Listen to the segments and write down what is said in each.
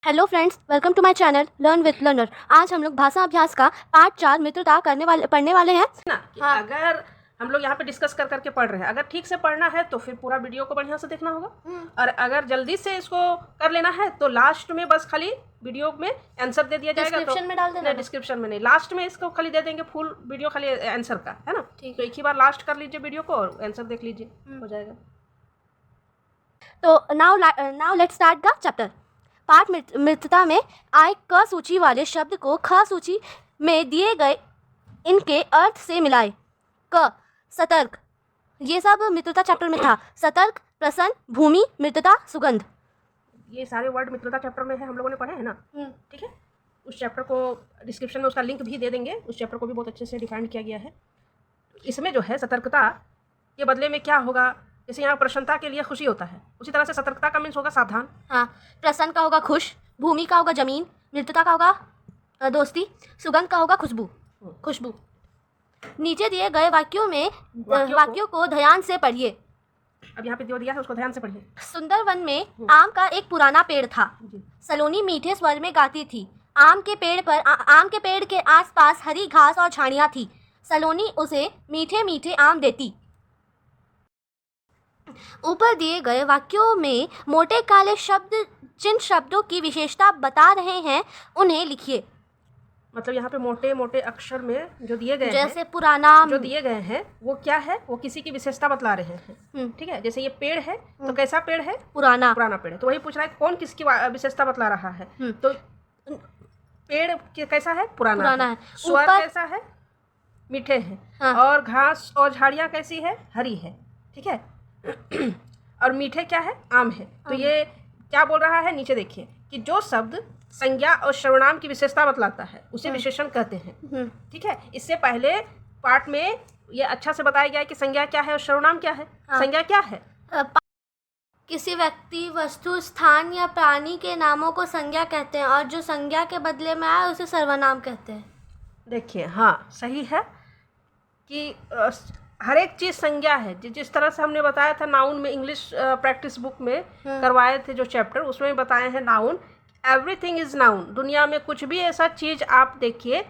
Hello friends, welcome to my channel learn with learner. आज हम लोग भाषा अभ्यास का पार्ट 4 मित्रता पढ़ने वाले हैं ना कि अगर हम लोग यहाँ पे डिस्कस कर करके पढ़ रहे हैं, अगर ठीक से पढ़ना है तो फिर पूरा वीडियो को बढ़िया से देखना होगा। और अगर जल्दी से इसको कर लेना है तो लास्ट में बस खाली वीडियो में आंसर दे दिया जाएगा। डिस्क्रिप्शन में डाल देना। डिस्क्रिप्शन में नहीं, लास्ट में इसको खाली दे देंगे फुल वीडियो खाली आंसर का, है ना। ठीक, तो एक ही बार लास्ट कर लीजिए वीडियो को और आंसर देख लीजिए, हो जाएगा। तो now let's start the chapter. पाठ मित्रता में आय क सूची वाले शब्द को ख सूची में दिए गए इनके अर्थ से मिलाए। क सतर्क, ये सब मित्रता चैप्टर में था। सतर्क, प्रसन्न, भूमि, मित्रता, सुगंध, ये सारे वर्ड मित्रता चैप्टर में है, हम लोगों ने पढ़े हैं ना। ठीक है, उस चैप्टर को डिस्क्रिप्शन में उसका लिंक भी दे देंगे। उस चैप्टर को भी बहुत अच्छे से डिफाइन किया गया है। इसमें जो है सतर्कता के बदले में क्या होगा, जैसे यहाँ प्रसन्नता के लिए खुशी होता है, उसी तरह से सतर्कता का मीन्स होगा सावधान। हाँ, प्रसन्न का होगा खुश, भूमि का होगा जमीन, मित्रता का होगा दोस्ती, सुगंध का होगा खुशबू। नीचे दिए गए वाक्यों को ध्यान से पढ़िए। अब यहाँ पे जो दिया है उसको ध्यान से पढ़िए। सुंदरवन में आम का एक पुराना पेड़ था। सलोनी मीठे स्वर में गाती थी। आम के पेड़ के आसपास हरी घास और झाड़ियाँ थी। सलोनी उसे मीठे मीठे आम देती। ऊपर दिए गए वाक्यों में मोटे काले शब्द जिन शब्दों की विशेषता बता रहे हैं उन्हें लिखिए। मतलब यहाँ पे मोटे मोटे अक्षर में जो दिए गए जैसे पुराना जो दिए गए हैं वो क्या है, वो किसी की विशेषता बतला रहे हैं। ठीक है, जैसे ये पेड़ है तो कैसा पेड़ है, पुराना पेड़ है, तो वही पूछ रहा है कौन किसकी विशेषता बतला रहा है। तो पेड़ कैसा है, पुराना है। स्वर कैसा है, मीठे हैं। हाँ। और घास और झाड़ियाँ कैसी है, हरी है। ठीक है, और मीठे क्या है, आम है। तो ये क्या बोल रहा है, नीचे देखिए कि जो शब्द संज्ञा और सर्वनाम की विशेषता बतलाता है उसे विशेषण कहते हैं। ठीक है, इससे पहले पार्ट में ये अच्छा से बताया गया है कि संज्ञा क्या है और सर्वनाम क्या है। हाँ। संज्ञा क्या है, किसी व्यक्ति, वस्तु, स्थान या प्राणी के नामों को संज्ञा कहते हैं और जो संज्ञा के बदले में आए उसे सर्वनाम कहते हैं। देखिए, हाँ सही है कि हर एक चीज़ संज्ञा है। जिस तरह से हमने बताया था नाउन में, इंग्लिश प्रैक्टिस बुक में करवाए थे जो चैप्टर, उसमें बताए हैं नाउन, एवरीथिंग इज़ नाउन। दुनिया में कुछ भी ऐसा चीज़ आप देखिए,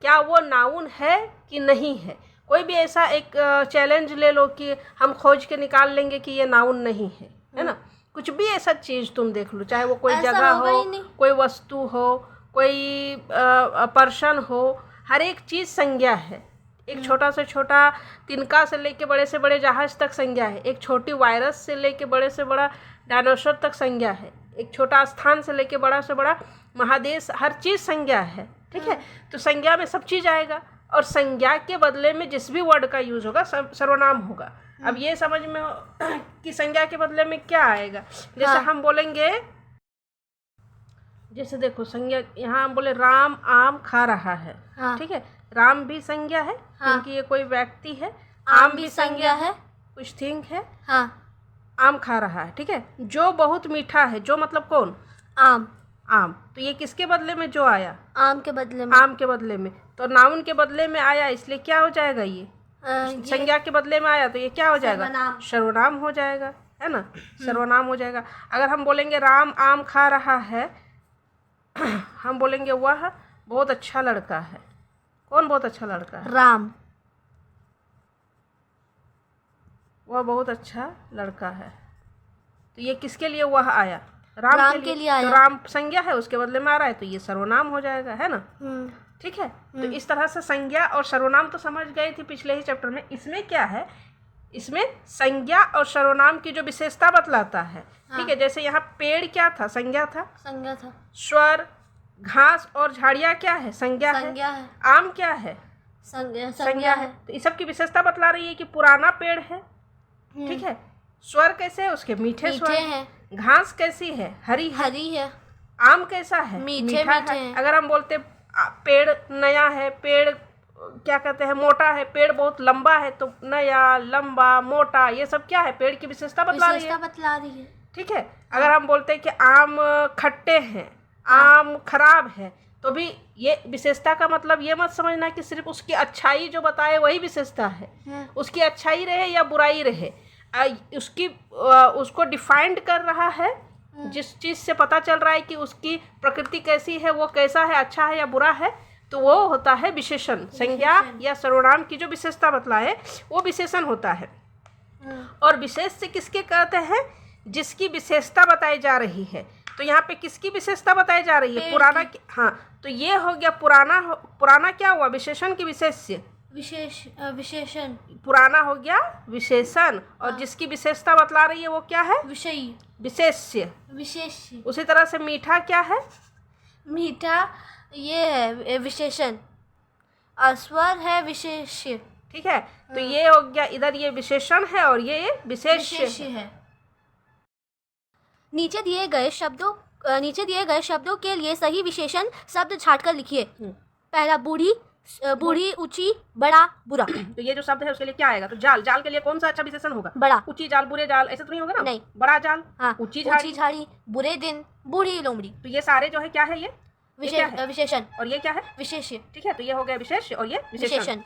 क्या वो नाउन है कि नहीं है। कोई भी ऐसा एक चैलेंज ले लो कि हम खोज के निकाल लेंगे कि ये नाउन नहीं है ना। कुछ भी ऐसा चीज़ तुम देख लो, चाहे वो कोई जगह हो, कोई वस्तु हो, कोई पर्सन हो, हर एक चीज़ संज्ञा है। एक छोटा से छोटा तिनका से लेके बड़े से बड़े जहाज तक संज्ञा है। एक छोटी वायरस से लेके बड़े से बड़ा डायनासोर तक संज्ञा है। एक छोटा स्थान से लेके बड़ा से बड़ा महादेश, हर चीज़ संज्ञा है। ठीक है, तो संज्ञा में सब चीज़ आएगा और संज्ञा के बदले में जिस भी वर्ड का यूज़ होगा सर्वनाम होगा। अब ये समझ में कि संज्ञा के बदले में क्या आएगा। जैसे हम बोलेंगे, जैसे देखो संज्ञा, यहाँ हम बोले राम आम खा रहा है। ठीक है, राम भी संज्ञा है क्योंकि ये कोई व्यक्ति है। आम भी संज्ञा है, कुछ थिंग है। आम खा रहा है। ठीक है, जो बहुत मीठा है, जो मतलब कौन, आम। तो ये किसके बदले में जो आया, आम के बदले में। तो नाउन के बदले में आया, इसलिए क्या हो जाएगा, ये संज्ञा के बदले में आया तो ये क्या हो जाएगा, सर्वनाम हो जाएगा, है ना। सर्वनाम हो जाएगा। अगर हम बोलेंगे राम आम खा रहा है, हम बोलेंगे वह बहुत अच्छा लड़का है। कौन बहुत अच्छा लड़का है, राम। वह बहुत अच्छा लड़का है। तो ये किसके लिए वह आया, राम के लिए आया। तो राम संज्ञा है, उसके बदले में आ रहा है तो ये सर्वनाम हो जाएगा, है ना। ठीक है, तो इस तरह से संज्ञा और सर्वनाम तो समझ गए थे पिछले ही चैप्टर में। इसमें क्या है, इसमें संज्ञा और सर्वनाम की जो विशेषता बतलाता है। ठीक है, जैसे यहाँ पेड़ क्या था, संज्ञा था। स्वर, घास और झाड़ियाँ क्या है, संज्ञा है। आम क्या है, संज्ञा है। तो इस सब की विशेषता बतला रही है कि पुराना पेड़ है। ठीक है, स्वर कैसे है, उसके मीठे स्वर है। घास कैसी है, हरी है। आम कैसा है, मीठा है। अगर हम बोलते पेड़ नया है, पेड़ क्या कहते हैं, मोटा है, पेड़ बहुत लंबा है, तो नया, लंबा, मोटा, ये सब क्या है, पेड़ की विशेषता बतला रही है। ठीक है, अगर हम बोलते हैं कि आम खट्टे हैं, आम खराब है, तो भी ये विशेषता का मतलब ये मत समझना कि सिर्फ उसकी अच्छाई जो बताए वही विशेषता है। उसकी अच्छाई रहे या बुराई रहे, उसको डिफाइंड कर रहा है जिस चीज से पता चल रहा है कि उसकी प्रकृति कैसी है, वो कैसा है, अच्छा है या बुरा है, तो वो होता है विशेषण। संज्ञा या सर्वनाम की जो विशेषता बतलाए वो विशेषण होता है। और विशेष से किसके कहते हैं? जिसकी विशेषता बताई जा रही है। तो यहाँ पे किसकी विशेषता बताई जा रही है? पुराना। हाँ, तो ये हो गया पुराना। पुराना क्या हुआ? विशेषण की विशेष्य। विशेषण। पुराना हो गया विशेषण। और जिसकी विशेषता बतला रही है वो क्या है? विषयी। विशेष्य। विशेष्य। उसी तरह से मीठा क्या है? मीठा ये है विशेषण, अस्वर है विशेष्य। ठीक है, तो ये हो गया, इधर ये विशेषण है और ये विशेष्य है। नीचे दिए गए शब्दों के लिए सही विशेषण शब्द छांटकर लिखिए। पहला बूढ़ी, बूढ़ी, ऊंची, बड़ा, बुरा। तो ये जो शब्द है उसके लिए क्या आएगा? तो जाल। जाल के लिए कौन सा अच्छा विशेषण होगा? बड़ा। ऊंची जाल, बुरे जाल, ऐसे तो नहीं होगा ना? नहीं। बड़ा जाल, हाँ। ऊंची झाड़ी, बुरे दिन, बूढ़ी लोमड़ी। तो ये सारे जो है क्या है? ये विशेषण। और ये क्या है? विशेष्य। ठीक है, तो ये हो गया विशेष और ये विशेषण।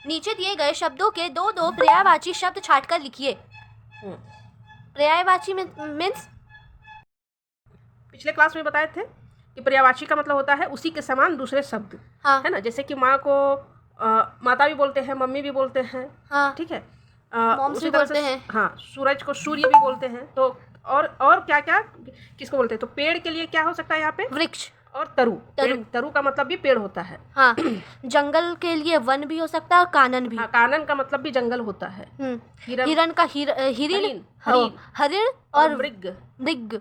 नीचे दिए गए शब्दों के दो दो पर्यायवाची शब्द छांटकर लिखिए। पर्यायवाची मीन्स पिछले क्लास में बताए थे कि पर्यायवाची का मतलब होता है उसी के समान दूसरे शब्द। हाँ। है ना? जैसे कि माँ को माता भी बोलते हैं, मम्मी भी बोलते हैं। हाँ। ठीक है, मॉम्स भी बोलते हैं। हाँ, सूरज को सूर्य भी बोलते हैं। तो और क्या क्या किसको बोलते हैं? तो पेड़ के लिए क्या हो सकता है यहाँ पे? वृक्ष। और तरु का मतलब भी पेड़ होता है। हाँ। जंगल के लिए वन भी हो सकता है और कानन भी। हाँ, कानन का मतलब भी जंगल होता है। हिरण का हरिण और मृग।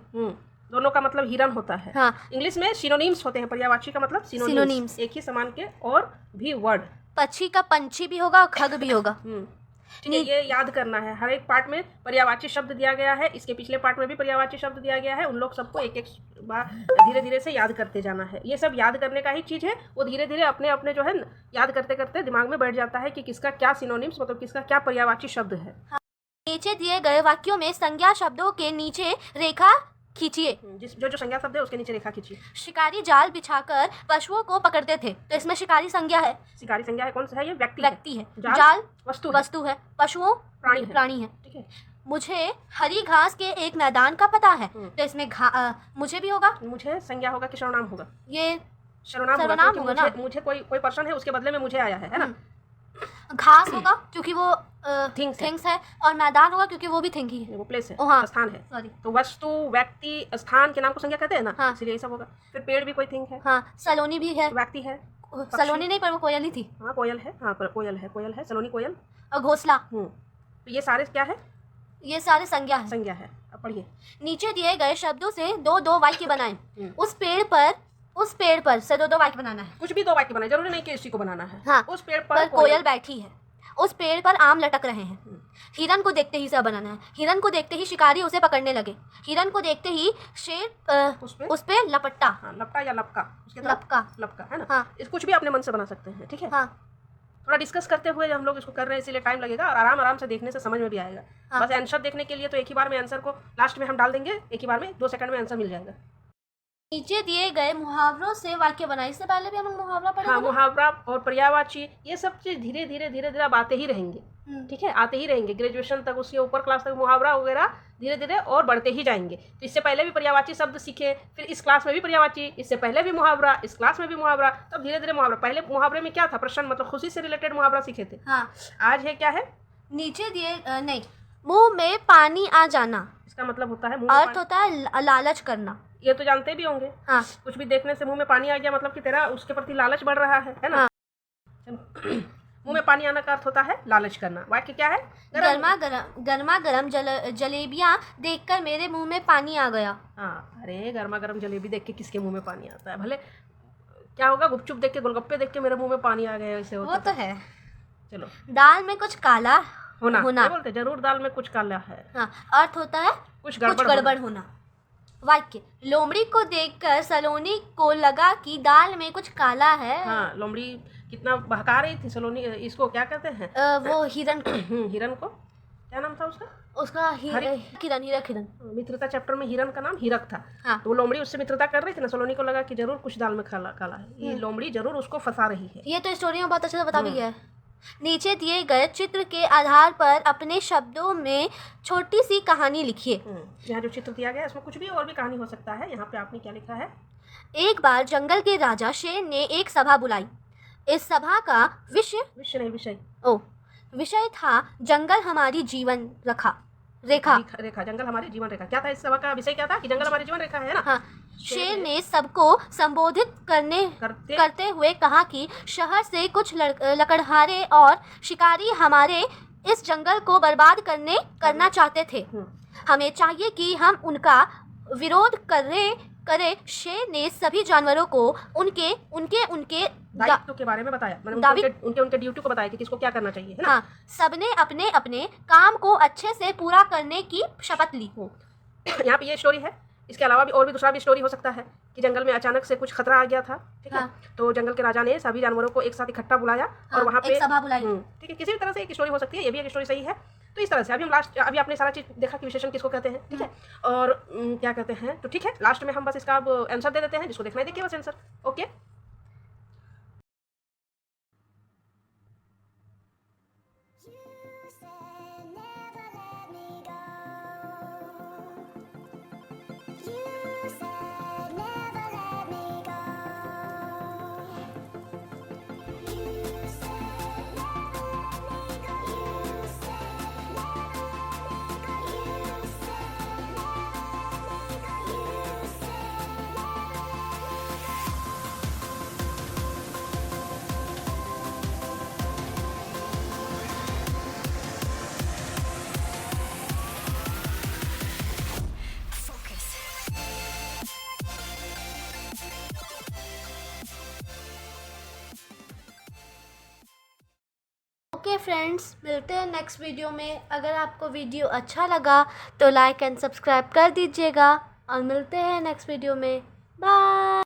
दोनों का मतलब हिरण होता है। हाँ। इंग्लिश में सिनोनिम्स होते हैं। पर्यायवाची का मतलब सिनोनिम्स, एक ही समान के और भी वर्ड। पक्षी का पंछी भी होगा और खग भी होगा। ठीक है, ये याद करना है। हर एक पार्ट में पर्यायवाची शब्द दिया गया है। इसके पिछले पार्ट में भी पर्यायवाची शब्द दिया गया है। उन लोग सबको एक एक बार धीरे धीरे से याद करते जाना है। ये सब याद करने का ही चीज़ है। वो धीरे धीरे अपने अपने जो है याद करते करते दिमाग में बैठ जाता है कि किसका क्या सिनोनिम्स, मतलब किसका क्या पर्यायवाची शब्द है। नीचे दिए गए वाक्यों में संज्ञा शब्दों के नीचे रेखा खींचिए। जो संज्ञा शब्द है उसके नीचे रेखा खींचिए। शिकारी जाल बिछाकर पशुओं को पकड़ते थे, तो इसमें शिकारी संज्ञा है। शिकारी संज्ञा है। कौन सा है? ये व्यक्ति है। जाल वस्तु है। पशुओं प्राणी है। ठीक है। मुझे हरी घास के एक मैदान का पता है, तो इसमें मुझे भी होगा। मुझे संज्ञा होगा कि सर्वनाम होगा? ये सर्वनाम होगा ना। मुझे कोई पर्सन है, उसके बदले में मुझे आया है ना। घास होगा क्योंकि वो थिंग्स है, और मैदान होगा क्योंकि वो भी थिंग ही है, वो प्लेस है। हाँ। स्थान है। सॉरी। तो वस्तु, व्यक्ति, स्थान के नाम को संज्ञा कहते हैं ना। हाँ। इसलिए ये सब होगा। फिर पेड़ भी कोई थिंग है। हाँ। सलोनी भी है। व्यक्ति है। सलोनी नहीं, पर वो कोयल ही थी। हाँ, कोयल है। हाँ, कोयल है। सलोनी कोयल। और घोंसला। तो ये सारे क्या है? ये सारे संज्ञा है। अब पढ़िए। नीचे दिए गए शब्दों से दो दो वाक्य बनाएं। उस पेड़ पर से दो दो वाक्य बनाना है। कुछ भी दो वाक्य बनाए, जरूरी नहीं कि इसी को बनाना है। हाँ। उस पेड़ पर कोयल बैठी है। उस पेड़ पर आम लटक रहे हैं। हिरन को देखते ही सब बनाना है। हिरन को देखते ही शिकारी उसे पकड़ने लगे। हिरन को देखते ही शेर उस पे लपटा। हाँ, लपटा या लपका। लपका है ना। हाँ। इस कुछ भी अपने मन से बना सकते हैं। ठीक है। हाँ। थोड़ा डिस्कस करते हुए हम लोग इसको कर रहे हैं, इसीलिए टाइम लगेगा और आराम से देखने से समझ में भी आएगा। हाँ। बस आंसर देखने के लिए तो एक ही बार में आंसर को लास्ट में हम डाल देंगे, एक ही बार में 2 सेकंड में आंसर मिल जाएगा। नीचे दिए गए मुहावरों से वाक्य बनाए। इससे पहले भी हम मुहावरा पढ़े। हाँ, मुहावरा और पर्यायवाची ये सब चीज धीरे धीरे अब आते ही रहेंगे। ठीक है, आते ही रहेंगे। ग्रेजुएशन तक, उसके ऊपर क्लास तक मुहावरा वगैरह धीरे धीरे और बढ़ते ही जाएंगे। तो इससे पहले भी पर्यायवाची शब्द सीखे, फिर इस क्लास में भी पर्यायवाची, इससे पहले भी मुहावरा, इस क्लास में भी मुहावरा, तब धीरे धीरे मुहावरा। पहले मुहावरे में क्या था? प्रश्न, मतलब खुशी से रिलेटेड मुहावरा सीखे थे। हाँ। आज है क्या है? नीचे दिए नहीं, मुंह में पानी आ जाना। इसका मतलब होता है अर्थ होता है लालच करना। ये तो जानते भी होंगे। हाँ। कुछ भी देखने से मुंह में पानी आ गया मतलब कि तेरा उसके प्रति लालच बढ़ रहा है ना। हाँ। मुंह में पानी आना का अर्थ होता है लालच करना। वाक्य क्या है? गर्मा गर्म जलेबियां देखकर मेरे मुंह में पानी आ गया। हाँ, अरे गर्मा गर्म जलेबी देख के किसके मुंह में पानी आता है? भले क्या होगा, गुपचुप देख के, गोलगप्पे देख के मेरे मुंह में पानी आ गया, ऐसे होता वो तो है। चलो। दाल में कुछ काला होना। बोलते जरूर दाल में कुछ काला है। हाँ। अर्थ होता है कुछ गड़बड़ होना। वाक्य, लोमड़ी को देखकर सलोनी को लगा कि दाल में कुछ काला है। हाँ, लोमड़ी कितना बहका रही थी सलोनी, इसको क्या कहते हैं? वो हिरन को। हिरन को क्या नाम था उसका? हिरन। मित्रता चैप्टर में हिरन का नाम हिरक था। हाँ। तो वो लोमड़ी उससे मित्रता कर रही थी ना, सलोनी को लगा कि जरूर कुछ दाल में काला है। ये लोमड़ी जरूर उसको फंसा रही है। ये तो स्टोरी में बहुत अच्छे से बता भी गया है। नीचे दिए गए चित्र के आधार पर अपने शब्दों में छोटी सी कहानी लिखिए। यहाँ जो चित्र दिया गया है इसमें कुछ भी और भी कहानी हो सकता है। यहाँ पे आपने क्या लिखा है? एक बार जंगल के राजा शेर ने एक सभा बुलाई। इस सभा का विषय था जंगल हमारी जीवन रेखा। जंगल हमारी जीवन रेखा। क्या था इस सभा का विषय? क्या था कि जंगल हमारी जीवन रेखा है ना। हाँ। शेर ने सबको संबोधित करते हुए कहा कि शहर से कुछ लकड़हारे और शिकारी हमारे इस जंगल को बर्बाद करना चाहते थे। हमें चाहिए कि हम उनका विरोध करें। शेर ने सभी जानवरों को उनके दायित्व के बारे में बताया, मतलब उनके ड्यूटी को बताया कि किसको क्या करना चाहिए, है ना। हाँ, सबने अपने अपने काम को अच्छे से पूरा करने की शपथ ली। यहाँ पे ये स्टोरी है। इसके अलावा भी और भी दूसरा भी स्टोरी हो सकता है कि जंगल में अचानक से कुछ खतरा आ गया था, ठीक है। तो जंगल के राजा ने सभी जानवरों को एक साथ इकट्ठा बुलाया और वहाँ पे सभा बुलाई, ठीक है। किसी भी तरह से एक स्टोरी हो सकती है, ये भी एक स्टोरी सही है। तो इस तरह से अभी आपने सारा चीज़ देखा कि विशेषण किसको कहते हैं, ठीक है, और क्या कहते हैं। तो ठीक है, लास्ट में हम बस इसका अब आंसर दे देते हैं। जिसको देखना है देखिए बस आंसर। ओके, ओके फ्रेंड्स, मिलते हैं नेक्स्ट वीडियो में। अगर आपको वीडियो अच्छा लगा तो लाइक एंड सब्सक्राइब कर दीजिएगा और मिलते हैं नेक्स्ट वीडियो में। बाय।